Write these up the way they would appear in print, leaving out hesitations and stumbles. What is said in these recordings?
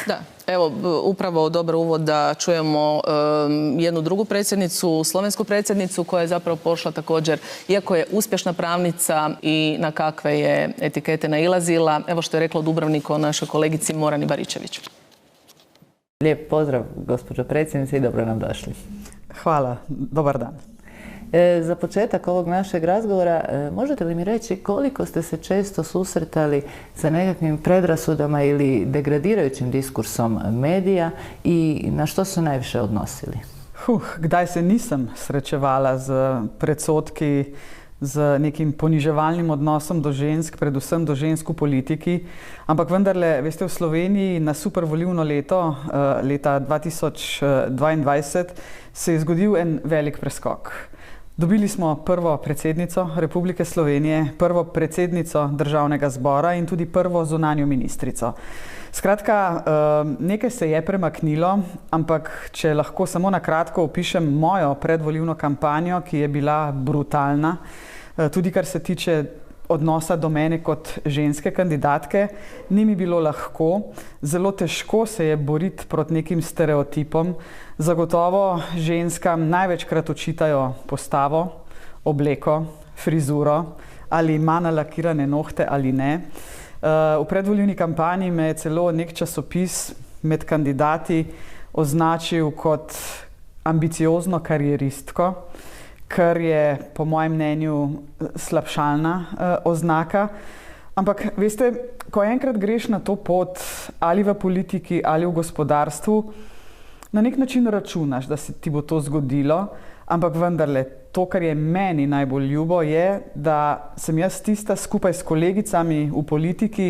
Da, evo, upravo dobar uvod da čujemo jednu drugu predsjednicu, slovensku predsjednicu koja je zapravo pošla također, iako je uspješna pravnica i na kakve je etikete nailazila. Evo što je rekla u Dubrovniku o našoj kolegici Morani Baričević. Lijep pozdrav, gospođo predsjednice, i dobro nam došli. Hvala, dobar dan. Za početak ovog našeg razgovora, možete li mi reći koliko ste se često susretali sa nekakvim predrasudama ili degradirajućim diskursom medija i na što su najviše odnosili? Kdaj se nisem srečevala z predsodki, z nekim poniževalnim odnosom do žensk, predvsem do žensk v politiki. Ampak vendarle, veste, v Sloveniji na super volilno leto, leta 2022, se je zgodil en velik preskok. Dobili smo prvo predsednico Republike Slovenije, prvo predsednico Državnega zbora in tudi prvo zunanjo ministrico. Skratka, nekaj se je premaknilo, ampak če lahko samo na kratko opišem mojo predvolilno kampanjo, ki je bila brutalna, tudi kar se tiče odnosa do mene kot ženske kandidatke, ni mi bilo lahko. Zelo težko se je boriti proti nekim stereotipom. Zagotovo ženskam največkrat očitajo postavo, obleko, frizuro, ali ima nalakirane nohte ali ne. V predvolilni kampanji me je celo nek časopis med kandidati označil kot ambiciozno karieristko, kar je po mojem mnenju slabšalna oznaka. Ampak veste, ko enkrat greš na to pot, ali v politiki ali v gospodarstvu, na nek način računaš, da se ti bo to zgodilo, ampak vendarle, to, kar je meni najbolj ljubo, je, da sem jaz tista skupaj s kolegicami v politiki,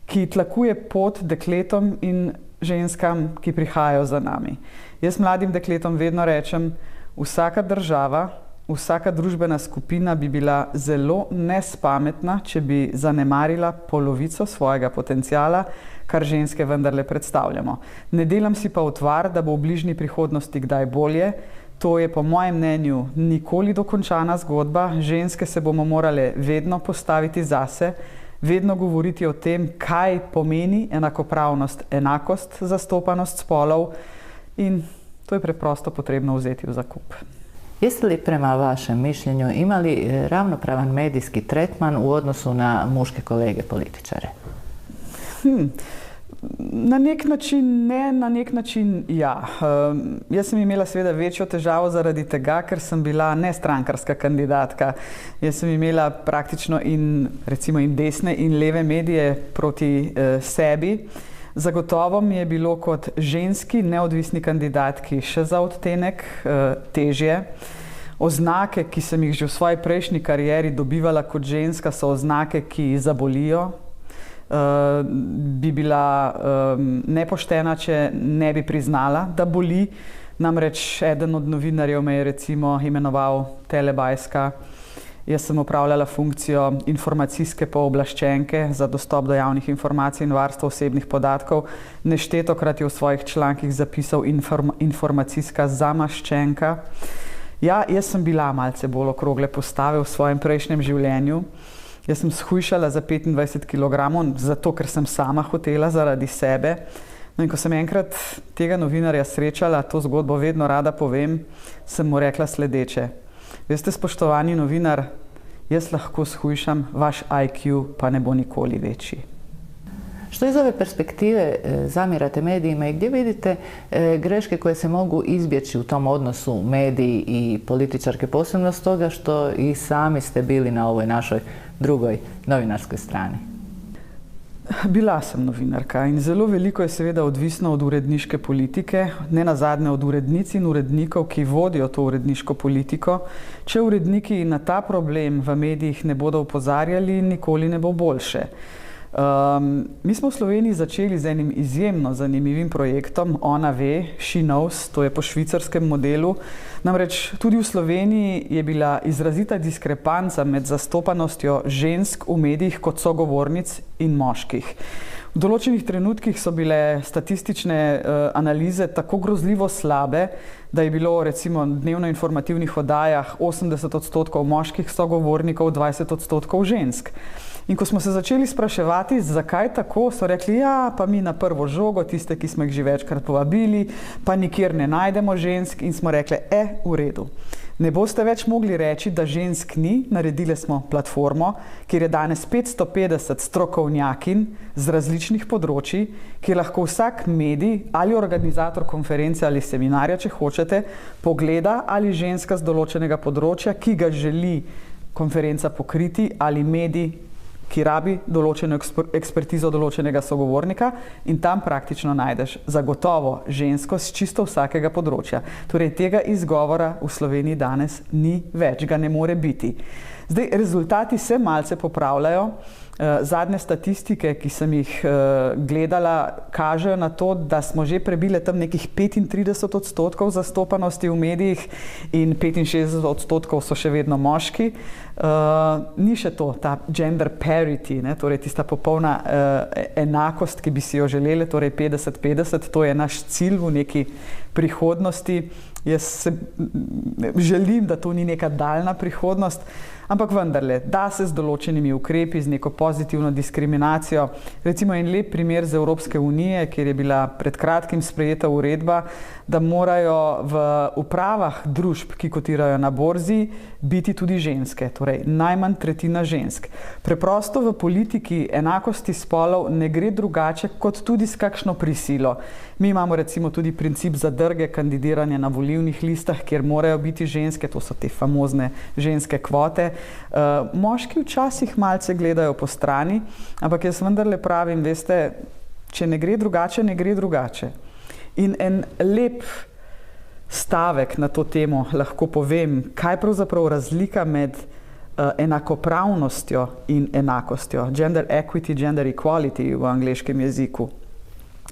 ki tlakuje pot dekletom in ženskam, ki prihajajo za nami. Jaz mladim dekletom vedno rečem, vsaka država, vsaka družbena skupina bi bila zelo nespametna, če bi zanemarila polovico svojega potenciala, kar ženske vendarle predstavljamo. Ne delam si pa utvar, da bo v bližnji prihodnosti kdaj bolje. To je po mojem mnenju nikoli dokončana zgodba. Ženske se bomo morale vedno postaviti zase, vedno govoriti o tem, kaj pomeni enakopravnost, enakost, zastopanost spolov, in to je preprosto potrebno vzeti v zakup. Jeste li prema vašem mišljenju imali ravnopravan medijski tretman u odnosu na muške kolege političare? Na nek način ne, na nek način ja. Jaz sem imela seveda večjo težavo zaradi tega, ker sem bila nestrankarska kandidatka. Jaz sem imela praktično recimo desne in leve medije proti sebi. Zagotovo mi je bilo kot ženski neodvisni kandidatki še za odtenek težje. Oznake, ki sem jih že v svoji prejšnji karieri dobivala kot ženska, so oznake, ki zabolijo. Bi bila nepoštena, če ne bi priznala, da boli. Namreč eden od novinarjev me je recimo imenoval telebajska. Jaz sem opravljala funkcijo informacijske pooblaščenke za dostop do javnih informacij in varstvo osebnih podatkov. Neštetokrat je v svojih člankih zapisal informacijska zamaščenka. Ja, jaz sem bila malce bolj okrogle postave v svojem prejšnjem življenju. Jaz sem shujšala za 25 kg, zato ker sem sama hotela zaradi sebe. No, in ko sem enkrat tega novinarja srečala, to zgodbo vedno rada povem, sem mu rekla sledeče. Veste, spoštovani novinar, jaz lahko shujšam, vaš IQ pa ne bo nikoli večji. Što iz ove perspektive zamjerate medijima i gdje vidite greške koje se mogu izbjeći u tom odnosu mediji i političarke, posebno s toga što i sami ste bili na ovoj našoj drugoj novinarskoj strani? Bila sem novinarka in zelo veliko je seveda odvisno od uredniške politike, ne nazadnje od urednic in urednikov, ki vodijo to uredniško politiko. Če uredniki na ta problem v medijih ne bodo opozarjali, nikoli ne bo boljše. Mi smo v Sloveniji začeli z enim izjemno zanimivim projektom Ona ve, She knows, to je po švicarskem modelu. Namreč tudi v Sloveniji je bila izrazita diskrepanca med zastopanostjo žensk v medijih kot sogovornic in moških. V določenih trenutkih so bile statistične analize tako grozljivo slabe, da je bilo recimo dnevno informativnih oddajah 80% moških sogovornikov, 20% žensk. In ko smo se začeli spraševati, zakaj tako, so rekli, ja, pa mi na prvo žogo, tiste, ki smo jih že večkrat povabili, pa nikjer ne najdemo žensk, in smo rekli, v redu. Ne boste več mogli reči, da žensk ni, naredili smo platformo, kjer je danes 550 strokovnjakinj z različnih področji, kjer lahko vsak medij ali organizator konference ali seminarja, če hočete, pogleda, ali ženska z določenega področja, ki ga želi konferenca pokriti, ali medij, ki rabi določeno ekspertizo določenega sogovornika, in tam praktično najdeš zagotovo žensko z čisto vsakega področja. Torej, tega izgovora v Sloveniji danes ni več, ga ne more biti. Zdaj, rezultati se malce popravljajo. Zadnje statistike, ki sem jih gledala, kažejo na to, da smo že prebili tam nekih 35% zastopanosti v medijih in 65% so še vedno moški. Ni še to, ta gender parity, torej tista popolna enakost, ki bi si jo želeli, torej 50-50, to je naš cilj v neki prihodnosti. Jaz se želim, da to ni neka daljna prihodnost, ampak vendarle, da se z določenimi ukrepi, z neko pozitivno diskriminacijo. Recimo en lep primer z Evropske unije, kjer je bila pred kratkim sprejeta uredba, da morajo v upravah družb, ki kotirajo na borzi, biti tudi ženske, torej najmanj tretjina žensk. Preprosto v politiki enakosti spolov ne gre drugače kot tudi s kakšno prisilo. Mi imamo recimo tudi princip zadrge kandidiranja na volilnih listah, kjer morajo biti ženske, to so te famozne ženske kvote. Moški včasih malce gledajo po strani, ampak jaz vendarle pravim, veste, če ne gre drugače, ne gre drugače. In en lep stavek na to temo lahko povem, kaj pravzaprav razlika med enakopravnostjo in enakostjo. Gender equity, gender equality v angleškem jeziku.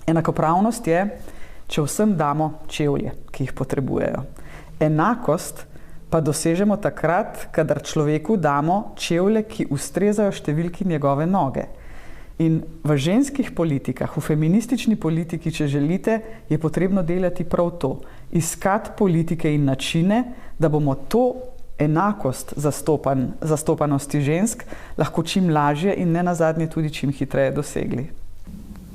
Enakopravnost je, če vsem damo čevlje, ki jih potrebujejo. Enakost pa dosežemo takrat, kadar človeku damo čevlje, ki ustrezajo številki njegove noge. In v ženskih politikah, v feministični politiki, če želite, je potrebno delati prav to. Iskati politike in načine, da bomo to enakost zastopanosti žensk lahko čim lažje in ne nazadnje tudi čim hitreje dosegli.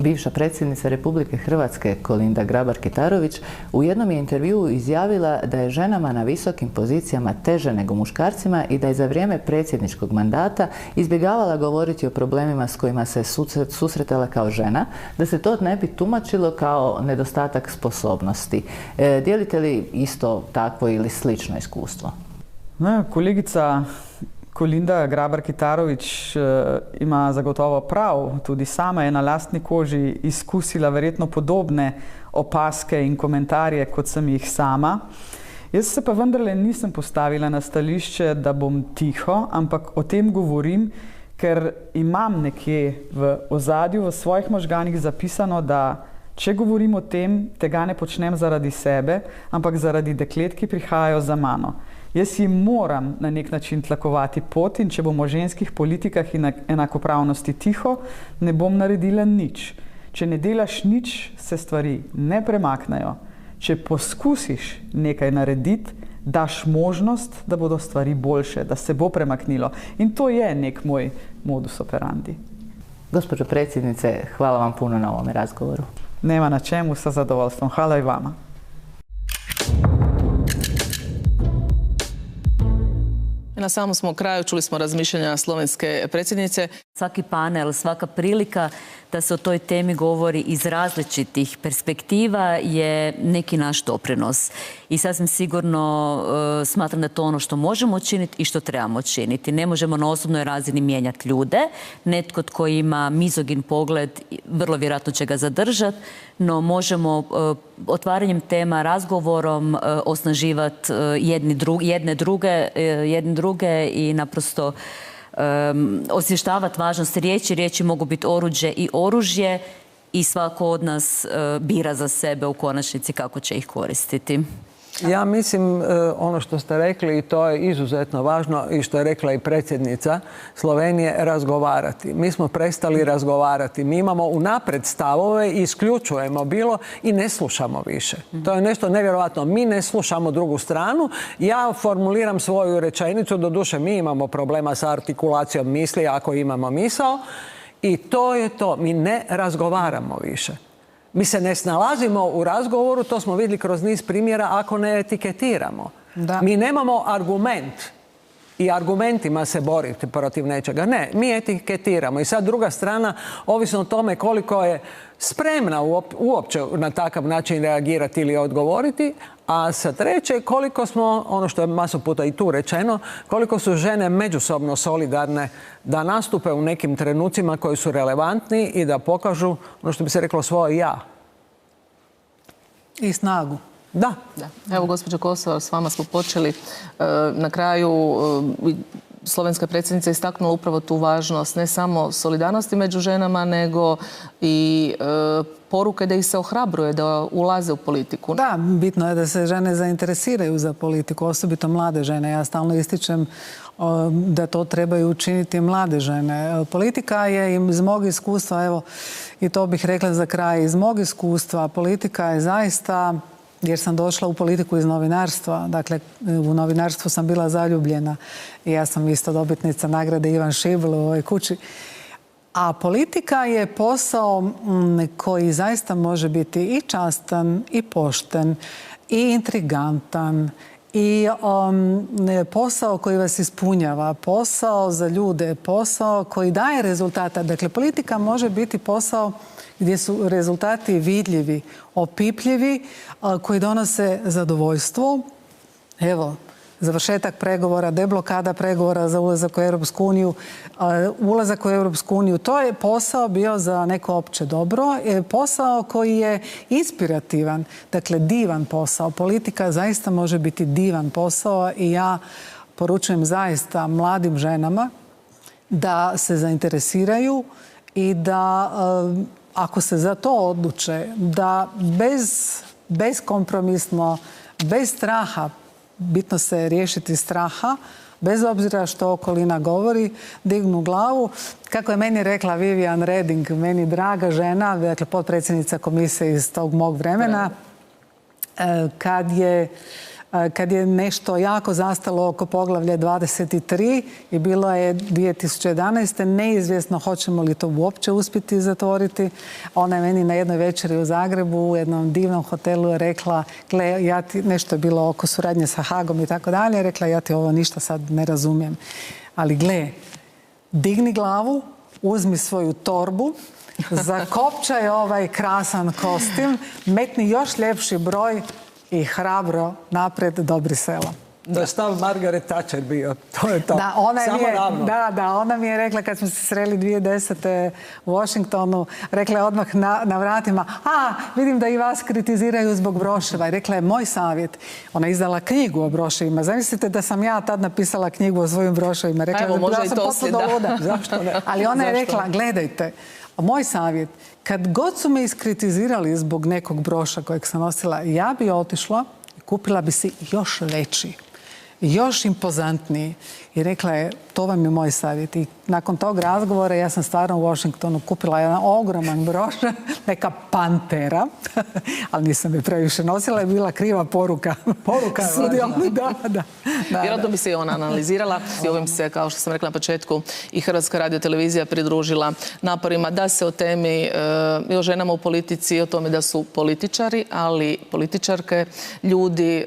Bivša predsjednica Republike Hrvatske Kolinda Grabar-Kitarović u jednom je intervjuu izjavila da je ženama na visokim pozicijama teže nego muškarcima i da je za vrijeme predsjedničkog mandata izbjegavala govoriti o problemima s kojima se susretala kao žena, da se to ne bi tumačilo kao nedostatak sposobnosti. Dijelite li isto takvo ili slično iskustvo? Kolegica Kolinda Grabar-Kitarović ima zagotovo prav, tudi sama je na lastni koži izkusila verjetno podobne opaske in komentarje, kot sem jih sama. Jaz se pa vendarle nisem postavila na stališče, da bom tiho, ampak o tem govorim, ker imam nekje v ozadju, v svojih možganih zapisano, da če govorim o tem, tega ne počnem zaradi sebe, ampak zaradi deklet, ki prihajajo za mano. Jaz jim moram na nek način tlakovati pot in če bom o ženskih politikah in enakopravnosti tiho, ne bom naredila nič. Če ne delaš nič, se stvari ne premaknejo. Če poskusiš nekaj narediti, daš možnost, da bodo stvari boljše, da se bo premaknilo. In to je nek moj modus operandi. Gospođo predsjednice, hvala vam puno na ovome razgovoru. Nema na čemu, sa zadovoljstvom. Hvala i vama. Na samom smo kraju, čuli smo razmišljanja slovenske predsjednice. Svaki panel, svaka prilika da se o toj temi govori iz različitih perspektiva je neki naš doprinos. I sasvim sigurno smatram da je to ono što možemo učiniti i što trebamo učiniti. Ne možemo na osobnoj razini mijenjati ljude. Netko tko ima mizogin pogled vrlo vjerojatno će ga zadržati, no možemo otvaranjem tema, razgovorom osnaživati jedne druge i naprosto osvještavati važnost riječi. Riječi mogu biti oruđe i oružje i svako od nas bira za sebe u konačnici kako će ih koristiti. Ja mislim, ono što ste rekli, i to je izuzetno važno i što je rekla i predsjednica Slovenije, razgovarati. Mi smo prestali razgovarati. Mi imamo unaprijed stavove i isključujemo bilo i ne slušamo više. To je nešto nevjerojatno. Mi ne slušamo drugu stranu. Ja formuliram svoju rečenicu, doduše mi imamo problema sa artikulacijom misli ako imamo misao, i to je to. Mi ne razgovaramo više. Mi se ne snalazimo u razgovoru, to smo vidjeli kroz niz primjera, ako ne etiketiramo. Da. Mi nemamo argument i argumentima se boriti protiv nečega. Ne, mi etiketiramo. I sad druga strana, ovisno o tome koliko je spremna uopće na takav način reagirati ili odgovoriti, a sa treće, koliko smo, ono što je masu puta i tu rečeno, koliko su žene međusobno solidarne da nastupe u nekim trenucima koji su relevantni i da pokažu, ono što bi se reklo, svoje ja. I snagu. Da. Evo, gospođo Kosor, s vama smo počeli. Na kraju slovenska predsjednica istaknula upravo tu važnost ne samo solidarnosti među ženama, nego i poruke da ih se ohrabruje, da ulaze u politiku. Da, bitno je da se žene zainteresiraju za politiku, osobito mlade žene. Ja stalno ističem da to trebaju učiniti mlade žene. Politika je iz mog iskustva, evo, i to bih rekla za kraj, iz mog iskustva, politika je zaista, jer sam došla u politiku iz novinarstva, dakle u novinarstvu sam bila zaljubljena i ja sam isto dobitnica nagrade Ivan Šibl u ovoj kući. A politika je posao koji zaista može biti i častan, i pošten, i intrigantan, i posao koji vas ispunjava, posao za ljude, posao koji daje rezultata. Dakle, politika može biti posao gdje su rezultati vidljivi, opipljivi, koji donose zadovoljstvo. Evo, završetak pregovora, deblokada pregovora za ulazak u Europsku uniju, ulazak u Europsku uniju, to je posao bio za neko opće dobro, posao koji je inspirativan, dakle divan posao. Politika zaista može biti divan posao i ja poručujem zaista mladim ženama da se zainteresiraju i da ako se za to odluče, da bezkompromisno, bez straha, bitno se riješiti straha, bez obzira što okolina govori, dignu glavu. Kako je meni rekla Vivian Reding, meni draga žena, dakle potpredsjednica komisije iz tog mog vremena, kad je nešto jako zastalo oko poglavlja 23 i bilo je 2011. neizvjesno hoćemo li to uopće uspjeti zatvoriti. Ona je meni na jednoj večeri u Zagrebu u jednom divnom hotelu rekla, gle, ja ti, nešto je bilo oko suradnje sa Hagom i tako dalje, rekla, ja ti ovo ništa sad ne razumijem. Ali gle, digni glavu, uzmi svoju torbu, zakopčaj ovaj krasan kostim, metni još ljepši broj i hrabro naprijed do Brisela. To je stav Margaret Thatcher bio. To je to. Da, ona mi je rekla kad smo se sreli 2010. u Washingtonu, rekla je odmah na vratima, vidim da i vas kritiziraju zbog broševa. I rekla je, moj savjet. Ona je izdala knjigu o broševima. Zamislite da sam ja tad napisala knjigu o svojim broševima. Rekla je da sam potpuno luda. Zašto ne? Ali ona je rekla, gledajte, moj savjet, kad god su me iskritizirali zbog nekog broša kojeg sam nosila, ja bi otišla i kupila bi si još veći, još impozantniji. I rekla je, to vam je moj savjet. I nakon tog razgovora ja sam stvarno u Washingtonu kupila jedan ogroman broš, neka pantera, ali nisam je previše nosila, je bila kriva poruka. Poruka je važna. Da. Vjerojatno bi se i ona analizirala i ovim se, kao što sam rekla na početku, i Hrvatska radiotelevizija pridružila naporima da se o temi i o ženama u politici i o tome da su političari, ali političarke, ljudi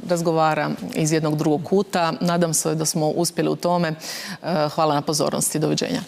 razgovara iz jednog drugog kuta. Nadam se da smo uspjeli u tome. Hvala na pozornosti. Doviđenja.